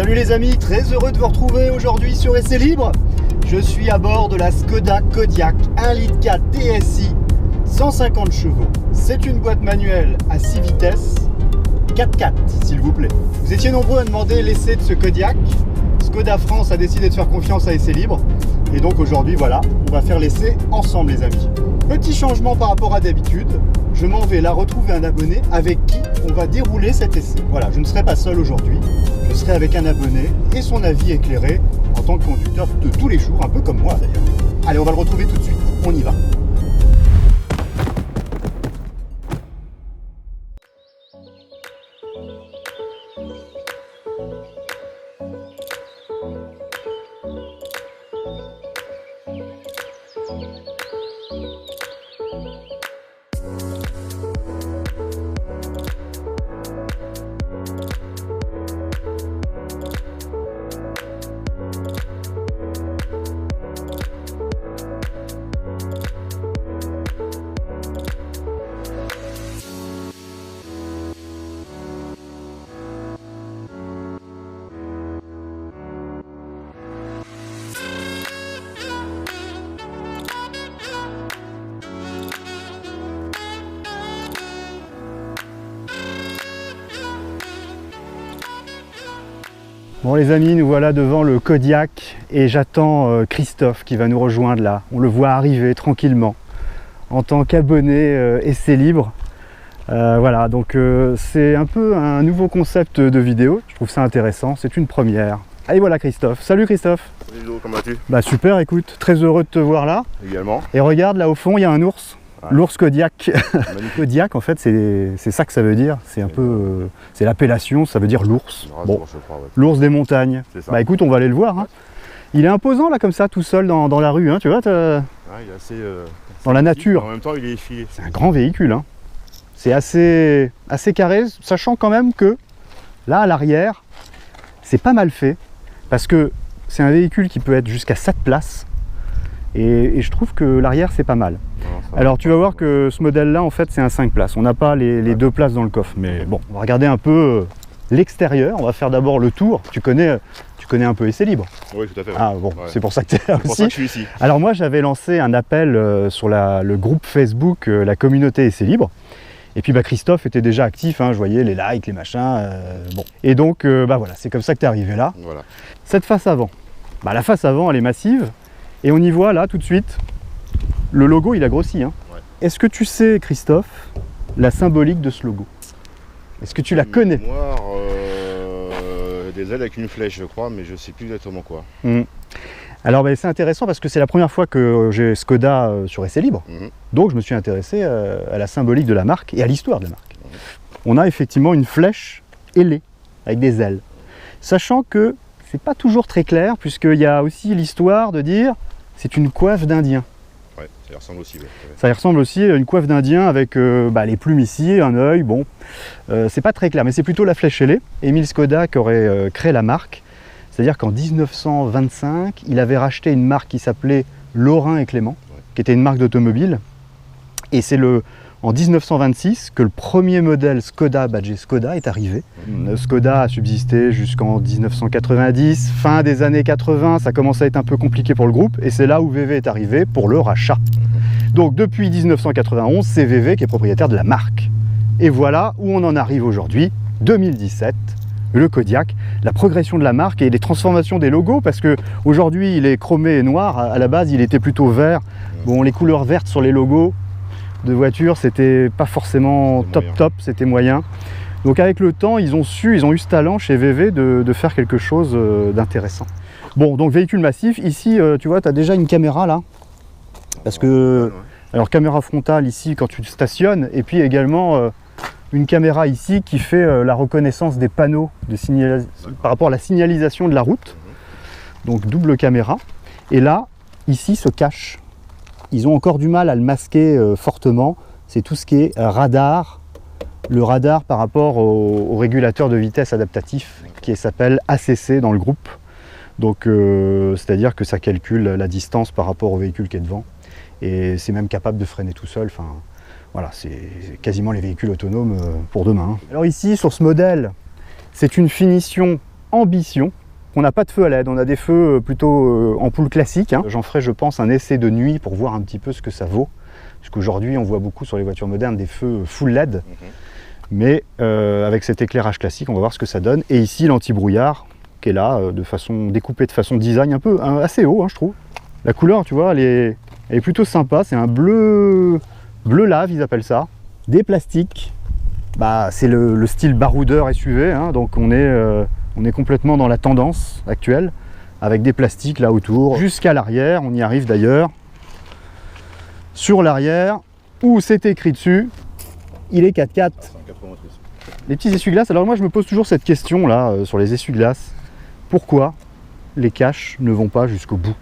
Salut les amis, très heureux de vous retrouver aujourd'hui sur Essai Libre. Je suis à bord de la Skoda Kodiaq 1,4 litre TSI, 150 chevaux. C'est une boîte manuelle à 6 vitesses, 4x4 s'il vous plaît. Vous étiez nombreux à demander l'essai de ce Kodiaq. Skoda France a décidé de faire confiance à Essai Libre. Et donc aujourd'hui, voilà, on va faire l'essai ensemble les amis. Petit changement par rapport à d'habitude, je m'en vais là retrouver un abonné avec qui on va dérouler cet essai. Voilà, je ne serai pas seul aujourd'hui, je serai avec un abonné et son avis éclairé en tant que conducteur de tous les jours, un peu comme moi d'ailleurs. Allez, on va le retrouver tout de suite, on y va. Bon les amis, nous voilà devant le Kodiaq et j'attends Christophe qui va nous rejoindre là. On le voit arriver tranquillement en tant qu'abonné Essai Libre. Voilà, donc c'est un peu un nouveau concept de vidéo. Je trouve ça intéressant, c'est une première. Allez voilà Christophe. Salut Christophe. Salut Lilo, comment vas-tu? Bah super, écoute, très heureux de te voir là. Également. Et regarde là au fond, il y a un ours. Ouais. L'ours Kodiaq. Kodiaq en fait c'est ça que ça veut dire, c'est un peu, c'est l'appellation, ça veut dire l'ours. Bon, ouais. l'ours des montagnes. Bah écoute, on va aller le voir. Hein. Il est imposant là comme ça, tout seul dans la rue, hein, tu vois. Ouais, il est assez, dans la nature. En même temps, il est effilé. C'est un grand véhicule. Hein. C'est assez carré, sachant quand même que là à l'arrière, c'est pas mal fait, parce que c'est un véhicule qui peut être jusqu'à 7 places. Et je trouve que l'arrière c'est pas mal. Alors tu vas voir que ce modèle là en fait c'est un 5 places. On n'a pas les 2 places dans le coffre. Mais bon, on va regarder un peu l'extérieur. On va faire d'abord le tour. Tu connais un peu Essai Libre. Oui, tout à fait. Ouais. Ah bon, ouais. C'est pour ça que tu es là aussi. C'est pour ça que je suis ici. Alors moi j'avais lancé un appel sur le groupe Facebook, la communauté Essai Libre. Et puis bah, Christophe était déjà actif, hein, je voyais les likes, les machins. Bon. Et donc bah, voilà, c'est comme ça que tu es arrivé là. Voilà. Cette face avant. Bah, la face avant elle est massive. Et on y voit là tout de suite, le logo il a grossi. Hein. Ouais. Est-ce que tu sais Christophe, la symbolique de ce logo? Est-ce que tu la connais? Noir, des ailes avec une flèche je crois, mais je ne sais plus exactement quoi. Alors bah, c'est intéressant parce que c'est la première fois que j'ai Skoda sur Essai Libre. Donc je me suis intéressé à la symbolique de la marque et à l'histoire de la marque. On a effectivement une flèche ailée avec des ailes. Sachant que c'est pas toujours très clair puisqu'il y a aussi l'histoire de dire c'est une coiffe d'Indien. Ouais, ça y ressemble aussi. Ouais. Ça y ressemble aussi à une coiffe d'Indien avec les plumes ici, un œil, bon. C'est pas très clair, mais c'est plutôt la flèche ailée. Émile Skoda qui aurait créé la marque. C'est-à-dire qu'en 1925, il avait racheté une marque qui s'appelait Laurin et Clément, qui était une marque d'automobile. Et c'est en 1926 que le premier modèle Skoda badgé Skoda est arrivé. Skoda a subsisté jusqu'en 1990, fin des années 80, ça commence à être un peu compliqué pour le groupe, et c'est là où VV est arrivé pour le rachat. Donc depuis 1991, c'est VV qui est propriétaire de la marque. Et voilà où on en arrive aujourd'hui, 2017, le Kodiaq, la progression de la marque et les transformations des logos, parce qu'aujourd'hui il est chromé et noir, à la base il était plutôt vert. Bon, les couleurs vertes sur les logos de voitures, c'était pas forcément top, c'était moyen. Donc avec le temps, ils ont eu ce talent chez VV de faire quelque chose d'intéressant. Bon, donc véhicule massif, ici tu vois, tu as déjà une caméra là, parce que, alors caméra frontale ici quand tu stationnes, et puis également une caméra ici qui fait la reconnaissance des panneaux par rapport à la signalisation de la route, donc double caméra, et là, ici se cache. Ils ont encore du mal à le masquer fortement, c'est tout ce qui est radar, le radar par rapport au régulateur de vitesse adaptatif qui s'appelle ACC dans le groupe. Donc c'est-à-dire que ça calcule la distance par rapport au véhicule qui est devant et c'est même capable de freiner tout seul. Enfin, voilà, c'est quasiment les véhicules autonomes pour demain. Alors ici sur ce modèle, c'est une finition ambition. On n'a pas de feu à LED, on a des feux plutôt ampoule classique. Hein. J'en ferai, je pense, un essai de nuit pour voir un petit peu ce que ça vaut. Parce qu'aujourd'hui, on voit beaucoup sur les voitures modernes des feux full LED. Mais avec cet éclairage classique, on va voir ce que ça donne. Et ici, l'anti-brouillard qui est là, découpé de façon design un peu assez haut, hein, je trouve. La couleur, tu vois, elle est plutôt sympa. C'est un bleu lave, ils appellent ça. Des plastiques. Bah, c'est le style baroudeur SUV, hein, donc on est complètement dans la tendance actuelle, avec des plastiques là autour, jusqu'à l'arrière, on y arrive d'ailleurs. Sur l'arrière, où c'est écrit dessus, il est 4x4. Les petits essuie-glaces, alors moi je me pose toujours cette question là, sur les essuie-glaces. Pourquoi les caches ne vont pas jusqu'au bout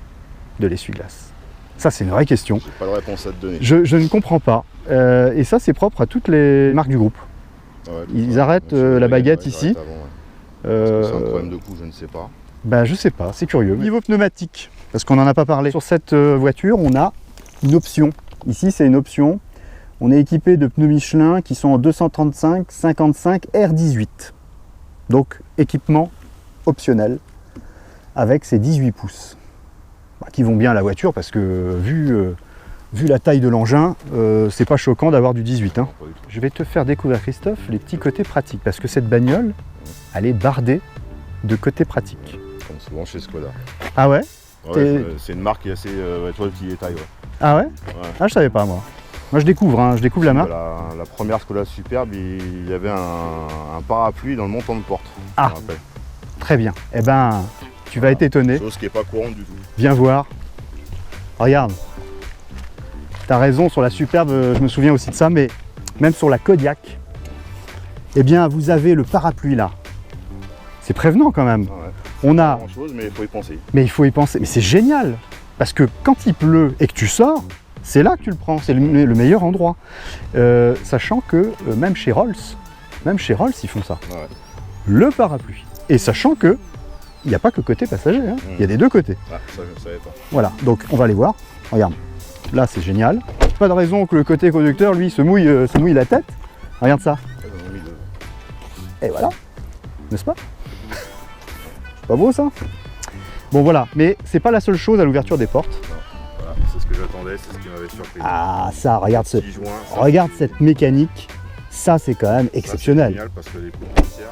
de l'essuie-glace? Ça c'est une vraie question. J'ai pas de réponse à te donner. Je ne comprends pas. Et ça c'est propre à toutes les marques du groupe. Ouais, ils arrêtent la baguette ici. C'est un problème de coût, je ne sais pas. Ben, je sais pas, c'est curieux. Niveau pneumatique, parce qu'on n'en a pas parlé. Sur cette voiture, on a une option. Ici, c'est une option. On est équipé de pneus Michelin qui sont en 235/55 R18. Donc, équipement optionnel avec ces 18 pouces. Qui vont bien à la voiture parce que vu la taille de l'engin, c'est pas choquant d'avoir du 18. Hein. Je vais te faire découvrir, Christophe, les petits côtés pratiques. Parce que cette bagnole, elle est bardée de côtés pratiques. Comme souvent chez Skoda. Ah ouais, c'est une marque qui est assez... tu vois le petit détail. Ouais. Ah ouais, Ah, je savais pas moi. Moi je découvre la marque. La première Skoda Superbe, il y avait un parapluie dans le montant de porte. Ah, très bien. Eh ben, tu vas être étonné. Chose qui n'est pas courante du tout. Viens voir. Regarde. T'as raison, sur la Superbe, je me souviens aussi de ça, mais même sur la Kodiaq, eh bien, vous avez le parapluie là. C'est prévenant quand même. Ah ouais. On a... Pas grand chose, mais il faut y penser. Mais il faut y penser. Mais c'est génial. Parce que quand il pleut et que tu sors, c'est là que tu le prends. C'est le meilleur endroit. Sachant que même chez Rolls, ils font ça. Ouais. Le parapluie. Et sachant que il n'y a pas que côté passager. Hein. Il y a des deux côtés. Ah, ça, je ne savais pas. Voilà. Donc, on va les voir. Regarde. Là, c'est génial. Pas de raison que le côté conducteur, lui, se mouille la tête. Regarde ça. Et voilà. N'est-ce pas? C'est pas beau, ça? Bon, voilà. Mais c'est pas la seule chose à l'ouverture des portes. Non. Voilà. C'est ce que j'attendais, c'est ce qui m'avait surpris. Ah, ça, regarde Joint, cette mécanique. Ça, c'est quand même exceptionnel. C'est génial parce que les coups de poussière...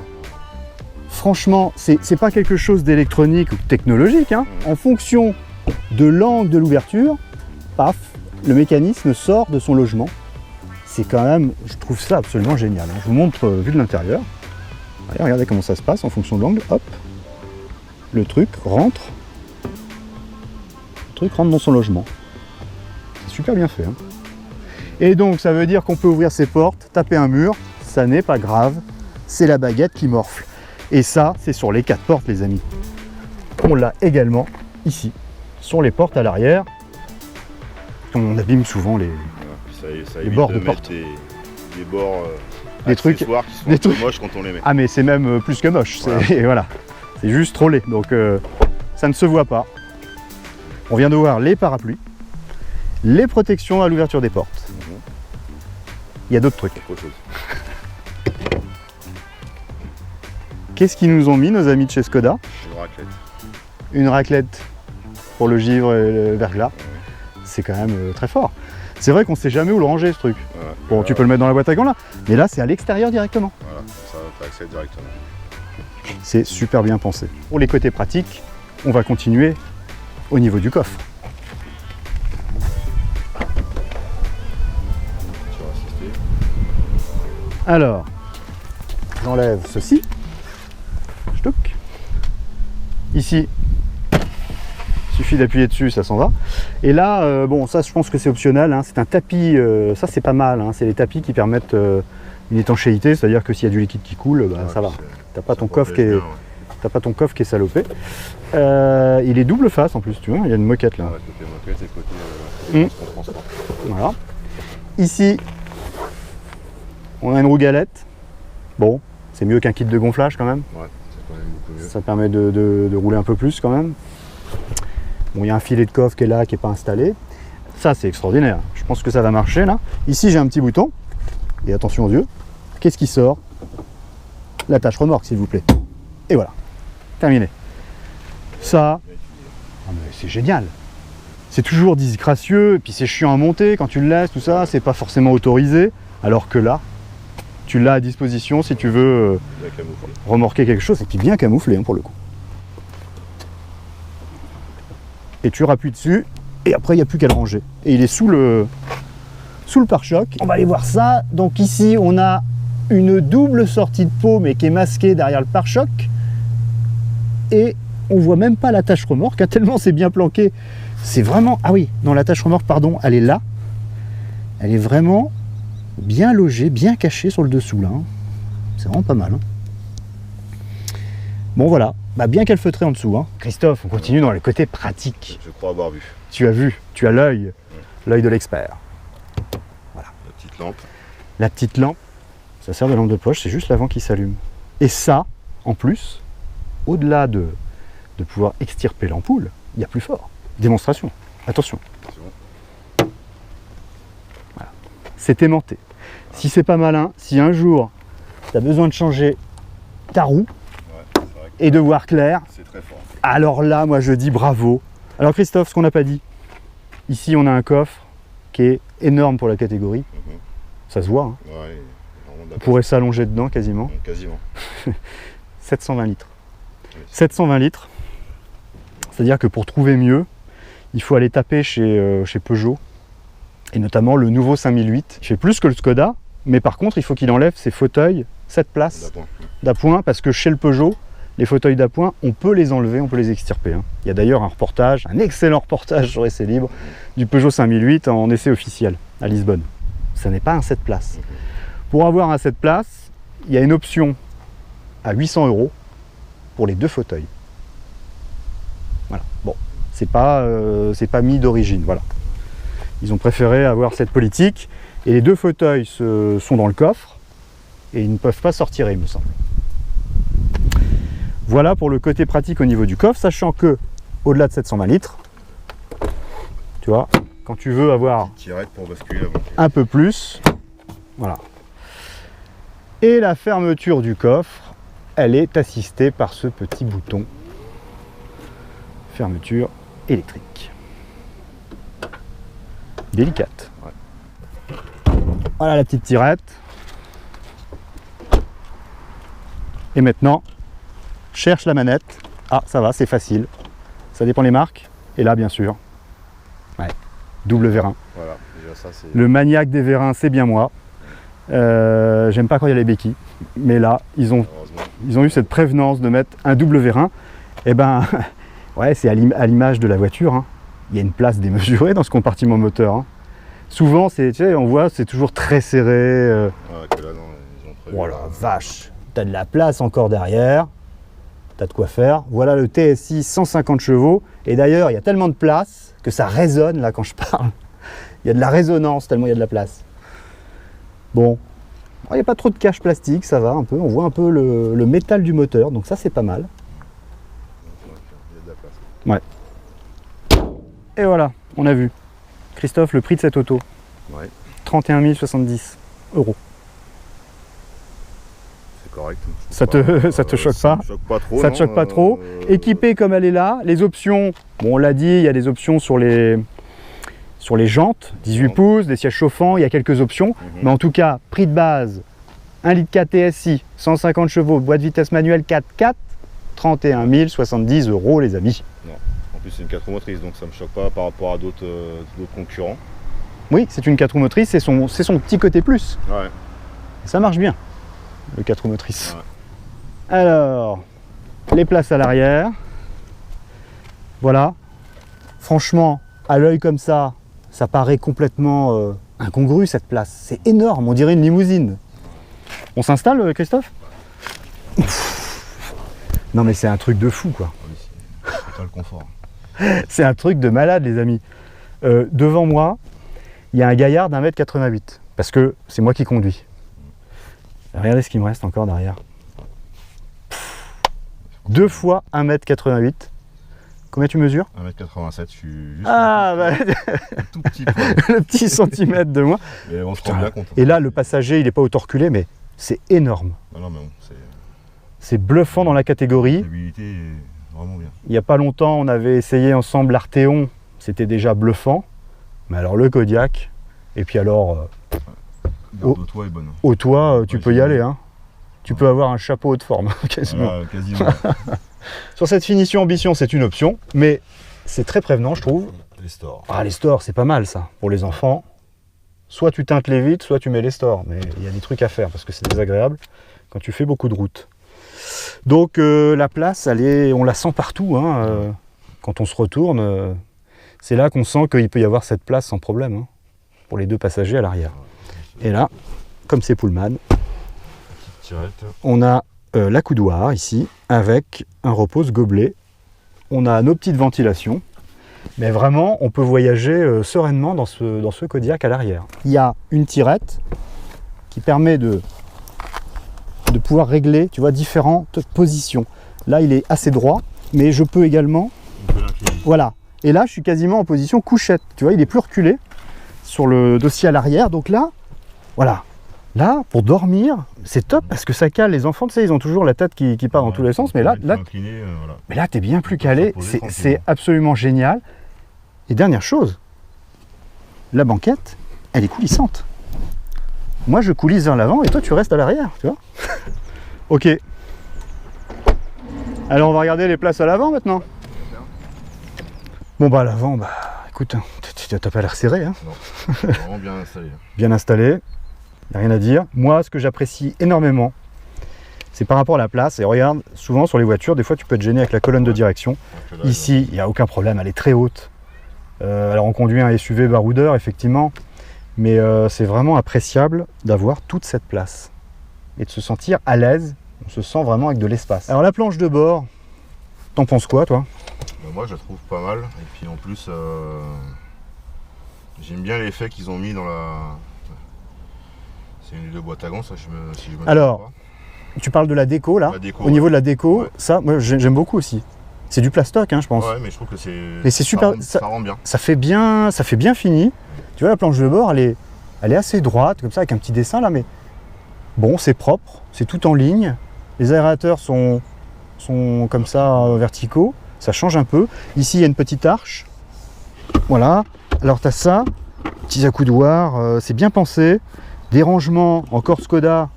Franchement, c'est pas quelque chose d'électronique ou de technologique. Hein. En fonction de l'angle de l'ouverture, paf, le mécanisme sort de son logement. C'est quand même, je trouve ça absolument génial. Hein. Je vous montre vue de l'intérieur. Regardez comment ça se passe en fonction de l'angle. Hop, le truc rentre. Le truc rentre dans son logement. C'est super bien fait. Hein. Et donc, ça veut dire qu'on peut ouvrir ses portes, taper un mur. Ça n'est pas grave. C'est la baguette qui morfle. Et ça, c'est sur les 4 portes, les amis. On l'a également ici, sur les portes à l'arrière. On abîme souvent les bords de porte. Des bords des trucs qui sont moches quand on les met. Ah, mais c'est même plus que moche. Voilà. Voilà. C'est juste trop laid. Donc, ça ne se voit pas. On vient de voir les parapluies, les protections à l'ouverture des portes. Il y a d'autres trucs. Autre chose. Qu'est-ce qu'ils nous ont mis, nos amis de chez Skoda? Une raclette. Une raclette pour le givre et le verglas. C'est quand même très fort. C'est vrai qu'on ne sait jamais où le ranger, ce truc. Bon, tu peux le mettre dans la boîte à gants là, mais là, c'est à l'extérieur directement. Voilà, ça tu accèdes directement. C'est super bien pensé. Pour les côtés pratiques, on va continuer au niveau du coffre. Tu vas assister. Alors, j'enlève ceci. Ch'touk. Ici, il suffit d'appuyer dessus, ça s'en va. Et là, bon, ça je pense que c'est optionnel, hein. C'est un tapis, ça c'est pas mal, hein. C'est les tapis qui permettent une étanchéité, c'est-à-dire que s'il y a du liquide qui coule, bah, ça va. T'as pas ton coffre qui est... T'as pas ton coffre qui est salopé. Il est double face en plus, tu vois, il y a une moquette là. Ouais, côté moquette et côté transport. Voilà. Ici, on a une roue galette. Bon, c'est mieux qu'un kit de gonflage quand même. Ouais, c'est quand même beaucoup mieux. Ça permet de rouler un peu plus quand même. Bon, il y a un filet de coffre qui est là, qui n'est pas installé. Ça, c'est extraordinaire. Je pense que ça va marcher là. Ici, j'ai un petit bouton. Et attention aux yeux. Qu'est-ce qui sort? L'attache remorque, s'il vous plaît. Et voilà. terminé. Ça, ah, mais c'est génial. C'est toujours disgracieux, et puis c'est chiant à monter quand tu le laisses, tout ça, c'est pas forcément autorisé. Alors que là, tu l'as à disposition si tu veux remorquer quelque chose, et puis bien camouflé hein, pour le coup. Et tu rappuies dessus, et après il n'y a plus qu'à le ranger. Et il est sous le pare-choc. On va aller voir ça. Donc ici, on a une double sortie de peau, mais qui est masquée derrière le pare-choc. Et on voit même pas l'attache remorque, hein, tellement c'est bien planqué. C'est vraiment... Ah oui, non, l'attache remorque, pardon, elle est là. Elle est vraiment bien logée, bien cachée sur le dessous, là. Hein. C'est vraiment pas mal. Hein. Bon, voilà. Bah, bien calfeutré en dessous. Hein. Christophe, on continue dans le côté pratique. Je crois avoir vu. Tu as vu, tu as l'œil de l'expert. Voilà. La petite lampe. La petite lampe, ça sert de lampe de poche, c'est juste l'avant qui s'allume. Et ça, en plus, au-delà de pouvoir extirper l'ampoule, il y a plus fort. Démonstration. Attention. Voilà. C'est aimanté. Si c'est pas malin, si un jour tu as besoin de changer ta roue et de voir clair, c'est très fort. Alors là, moi je dis bravo. Alors Christophe, ce qu'on n'a pas dit, ici on a un coffre qui est énorme pour la catégorie. Ça se voit. Hein. Ouais, on pourrait s'allonger dedans quasiment. Quasiment. 720 litres. 720 litres. C'est-à-dire que pour trouver mieux, il faut aller taper chez Peugeot, et notamment le nouveau 5008. Il fait plus que le Skoda, mais par contre, il faut qu'il enlève ses fauteuils 7 places d'appoint, parce que chez le Peugeot, les fauteuils d'appoint, on peut les enlever, on peut les extirper. Hein. Il y a d'ailleurs un reportage, un excellent reportage sur Essai Libre, du Peugeot 5008 en essai officiel à Lisbonne. Ça n'est pas un 7 places. Pour avoir un 7 places, il y a une option à 800 € pour les 2 fauteuils. Voilà. Bon, c'est pas mis d'origine. Voilà. Ils ont préféré avoir cette politique. Et les 2 fauteuils sont dans le coffre et ils ne peuvent pas sortir, il me semble. Voilà pour le côté pratique au niveau du coffre, sachant que au-delà de 720 litres, tu vois, quand tu veux avoir pour basculer un peu plus, voilà. Et la fermeture du coffre, elle est assistée par ce petit bouton fermeture électrique. Délicate. Ouais. Voilà la petite tirette. Et maintenant, cherche la manette. Ah, ça va, c'est facile. Ça dépend les marques. Et là, bien sûr, ouais, double vérin. Voilà, déjà ça c'est... Le maniaque des vérins, c'est bien moi. J'aime pas quand il y a les béquilles. Mais là, ils ont eu cette prévenance de mettre un double vérin. Et ben, ouais, c'est à l'image de la voiture. Hein. Il y a une place démesurée dans ce compartiment moteur. Hein. Souvent, tu sais, on voit, c'est toujours très serré. Ouais, que là, non, ils ont prévu, oh la vache, t'as de la place encore derrière. T'as de quoi faire. Voilà le TSI 150 chevaux. Et d'ailleurs, il y a tellement de place que ça résonne là quand je parle. Il y a de la résonance tellement il y a de la place. Bon, il n'y a pas trop de cache plastique, ça va un peu. On voit un peu le métal du moteur, donc ça c'est pas mal. Ouais. Et voilà, on a vu. Christophe, le prix de cette auto. Ouais. 31 070 €. C'est correct. Ça te choque pas? Ça me choque pas trop. Ça te choque pas trop. Équipé comme elle est là, les options, bon on l'a dit, il y a des options sur les jantes, 18 pouces, des sièges chauffants, il y a quelques options. Mais en tout cas, prix de base, 1,4 litre TSI, 150 chevaux, boîte vitesse manuelle 4x4, 31 070 € les amis. Non. En plus c'est une 4 roues motrices, donc ça me choque pas par rapport à d'autres concurrents. Oui, c'est une 4 roues motrices, c'est son petit côté plus. Ouais. Et ça marche bien, le 4 roues motrices. Ouais. Alors, les places à l'arrière. Voilà. Franchement, à l'œil comme ça, ça paraît complètement incongru cette place. C'est énorme, on dirait une limousine. On s'installe, Christophe? Non mais c'est un truc de fou quoi. C'est pas le confort. C'est un truc de malade les amis. Devant moi, il y a un gaillard d'1,88 m. Parce que c'est moi qui conduis. Regardez ce qu'il me reste encore derrière. 2 fois 1,88 m. Combien tu mesures? 1,87 m, je suis juste un tout petit peu. Le petit centimètre de moi. Mais on se rend bien compte. Et là, le passager, il n'est pas autorculé, mais c'est énorme. Non, mais bon, c'est... C'est bluffant dans la catégorie. La stabilité est vraiment bien. Il n'y a pas longtemps, on avait essayé ensemble l'Arteon, c'était déjà bluffant. Mais alors le Kodiak, et puis alors, Garde au toit est bonne. au toit, tu Ouais, peux y c'est aller. bon. Hein. Tu peux avoir un chapeau haute forme, quasiment. Voilà, quasiment. Sur cette finition ambition, c'est une option, mais c'est très prévenant, je trouve. Les stores. Ah, les stores, c'est pas mal ça, pour les enfants. Soit tu teintes les vitres, soit tu mets les stores. Mais il y a des trucs à faire, parce que c'est désagréable quand tu fais beaucoup de route. Donc la place, on la sent partout. Hein, quand on se retourne, c'est là qu'on sent qu'il peut y avoir cette place sans problème, hein, pour les deux passagers à l'arrière. Et là, comme c'est Pullman, on a l'accoudoir ici, avec un repose-gobelet. On a nos petites ventilations. Mais vraiment, on peut voyager sereinement dans ce Kodiak à l'arrière. Il y a une tirette qui permet de pouvoir régler, tu vois, différentes positions. Là, il est assez droit, mais je peux également... Voilà. Et là, je suis quasiment en position couchette. Tu vois, il est plus reculé sur le dossier à l'arrière. Donc là, voilà. Là, pour dormir, c'est top parce que ça cale. Les enfants, tu sais, ils ont toujours la tête qui part dans tous les sens. Mais là, tu es bien plus calé. C'est absolument génial. Et dernière chose, la banquette, elle est coulissante. Moi, je coulisse vers l'avant et toi, tu restes à l'arrière, tu vois. Ok. Alors, on va regarder les places à l'avant maintenant. Bon, bah, à l'avant, bah, écoute, t'as pas l'air serré, hein. Non, vraiment bien installé. Bien installé, y a rien à dire. Moi, ce que j'apprécie énormément, c'est par rapport à la place. Et regarde, souvent sur les voitures, des fois, tu peux te gêner avec la colonne de direction. Ici, il n'y a aucun problème, elle est très haute. Alors, on conduit un SUV baroudeur, effectivement. Mais c'est vraiment appréciable d'avoir toute cette place et de se sentir à l'aise. On se sent vraiment avec de l'espace. Alors la planche de bord, t'en penses quoi toi? Moi je la trouve pas mal et puis en plus j'aime bien l'effet qu'ils ont mis dans la... C'est une de boîte à gants ça si je me Alors, trompe tu parles de la déco là, la déco, au niveau de la déco, ouais. Ça moi j'aime beaucoup aussi. C'est du plastoc hein, je pense. pas. Ouais mais je trouve que c'est... Mais c'est super, ça rend bien. Ça fait bien fini. Tu vois la planche de bord, elle est assez droite, comme ça, avec un petit dessin là, mais bon, c'est propre, c'est tout en ligne. Les aérateurs sont comme ça, verticaux, ça change un peu. Ici, il y a une petite arche. Voilà. Alors, tu as ça, petits accoudoirs, c'est bien pensé. Des rangements, encore Skoda.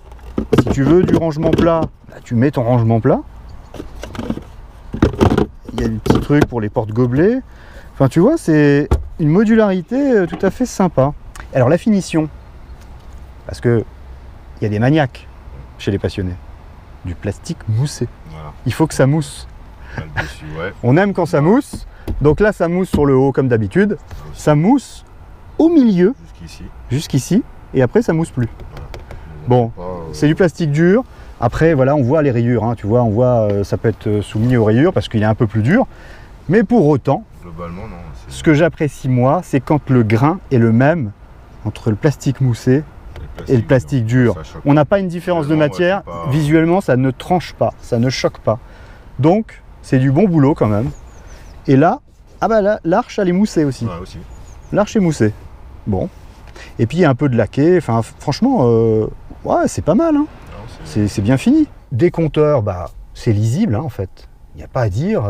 Si tu veux du rangement plat, bah, tu mets ton rangement plat. Il y a des petits trucs pour les portes-gobelets. Enfin, tu vois, c'est une modularité tout à fait sympa. Alors la finition, parce que il y a des maniaques chez les passionnés, du plastique moussé. Voilà. Il faut que ça mousse. Dessus, ouais. On aime quand ça mousse. Donc là, ça mousse sur le haut comme d'habitude. Ça mousse au milieu, jusqu'ici, et après ça mousse plus. Voilà. Bon, c'est du plastique dur. Après, voilà, on voit les rayures. Hein, tu vois, on voit, ça peut être soumis aux rayures parce qu'il est un peu plus dur. Mais pour autant, globalement, non. Ce que j'apprécie moi, c'est quand le grain est le même entre le plastique moussé et le plastique dur. On n'a pas une différence de matière. Ouais, pas... Visuellement, ça ne tranche pas, ça ne choque pas. Donc, c'est du bon boulot quand même. Et là, ah bah là, l'arche, elle est moussée aussi. Ouais, aussi. L'arche est moussée. Bon. Et puis, il y a un peu de laqué. Enfin, franchement, ouais, c'est pas mal. Hein. C'est bien fini. Décompteur, bah, c'est lisible, hein, en fait. Il n'y a pas à dire.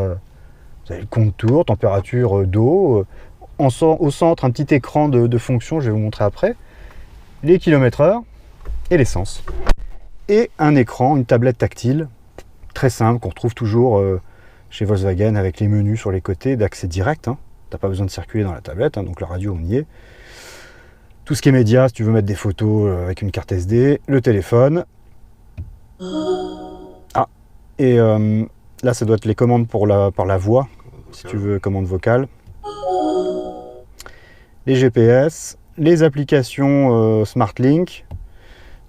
Vous avez le contour, température d'eau. Au centre, un petit écran de fonction, je vais vous montrer après. Les kilomètres-heure et l'essence. Et un écran, une tablette tactile, très simple, qu'on retrouve toujours chez Volkswagen avec les menus sur les côtés d'accès direct. Hein. Tu n'as pas besoin de circuler dans la tablette, hein, donc la radio, on y est. Tout ce qui est médias, si tu veux mettre des photos avec une carte SD, le téléphone. Ah, et là, ça doit être les commandes par la voix, si tu veux, commande vocale. Les GPS, les applications SmartLink,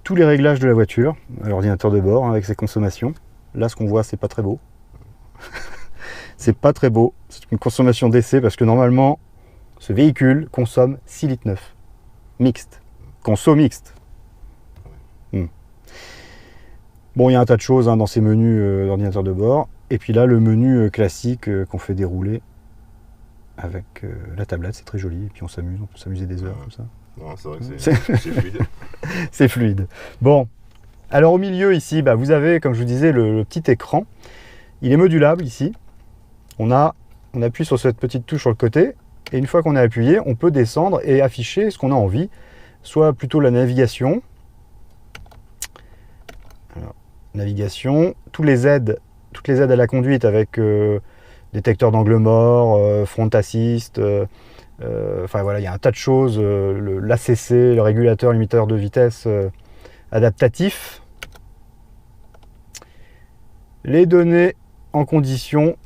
tous les réglages de la voiture, l'ordinateur de bord hein, avec ses consommations. Là, ce qu'on voit, c'est pas très beau. C'est pas très beau. C'est une consommation d'essai parce que normalement, ce véhicule consomme 6,9 litres. Mixte. Conso mixte. Bon, il y a un tas de choses hein, dans ces menus d'ordinateur de bord. Et puis là, le menu classique qu'on fait dérouler avec la tablette, c'est très joli. Et puis on s'amuse, on peut s'amuser des heures comme ça. Non, c'est vrai que c'est fluide. C'est fluide. Bon, Alors au milieu ici, vous avez, comme je vous disais, le petit écran. Il est modulable ici. On appuie sur cette petite touche sur le côté. Et une fois qu'on a appuyé, on peut descendre et afficher ce qu'on a envie. Soit plutôt la navigation. Alors, navigation. Toutes les aides à la conduite avec détecteur d'angle mort, front assist. Enfin voilà, il y a un tas de choses. L'ACC, le régulateur limiteur de vitesse adaptatif. Les données en condition,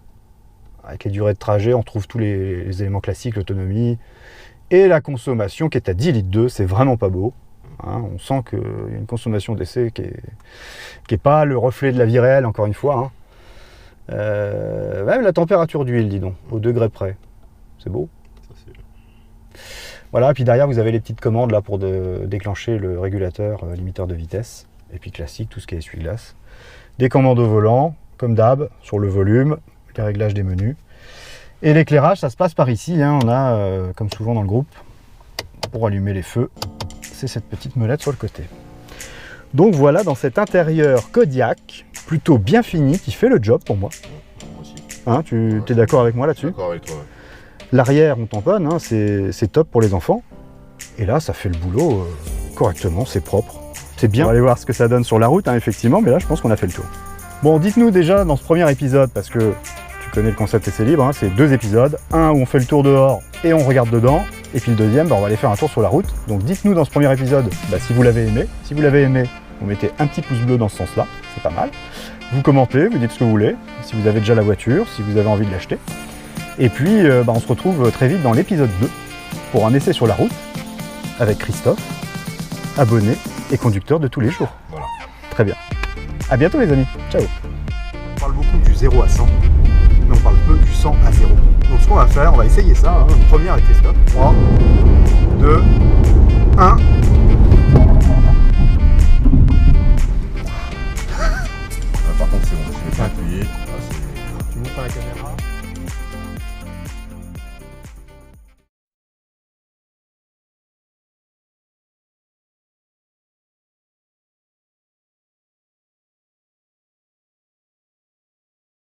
avec les durées de trajet, on trouve tous les éléments classiques, l'autonomie et la consommation qui est à 10 litres 2, c'est vraiment pas beau. Hein, on sent qu'il y a une consommation d'essai qui est pas le reflet de la vie réelle, encore une fois. Hein. Même la température d'huile, dis donc, au degré près. C'est beau. Voilà, puis derrière vous avez les petites commandes là pour déclencher le régulateur limiteur de vitesse. Et puis classique, tout ce qui est essuie-glace. Des commandes au volant, comme d'hab, sur le volume, les réglages des menus. Et l'éclairage, ça se passe par ici. Hein. On a, comme souvent dans le groupe, pour allumer les feux, c'est cette petite molette sur le côté. Donc voilà, dans cet intérieur Kodiaq, plutôt bien fini, qui fait le job pour moi. Moi aussi. Hein, tu es d'accord avec moi là-dessus? D'accord avec toi. Ouais. L'arrière, on tamponne, hein, c'est top pour les enfants. Et là, ça fait le boulot correctement, c'est propre. C'est bien. On va aller voir ce que ça donne sur la route, hein, effectivement, mais là, je pense qu'on a fait le tour. Bon, dites-nous déjà dans ce premier épisode, parce que tu connais le concept Essai Libre, hein, c'est 2 épisodes. Un où on fait le tour dehors et on regarde dedans. Et puis le deuxième, on va aller faire un tour sur la route. Donc dites-nous dans ce premier épisode si vous l'avez aimé. Si vous l'avez aimé, vous mettez un petit pouce bleu dans ce sens-là, c'est pas mal. Vous commentez, vous dites ce que vous voulez, si vous avez déjà la voiture, si vous avez envie de l'acheter. Et puis, on se retrouve très vite dans l'épisode 2 pour un essai sur la route avec Christophe, abonné et conducteur de tous les jours. Voilà. Très bien. À bientôt les amis. Ciao. On parle beaucoup du 0 à 100, mais on parle peu du 100 à 0. Donc ce qu'on va faire, on va essayer ça. Hein. Première avec Christophe. 3, 2, 1.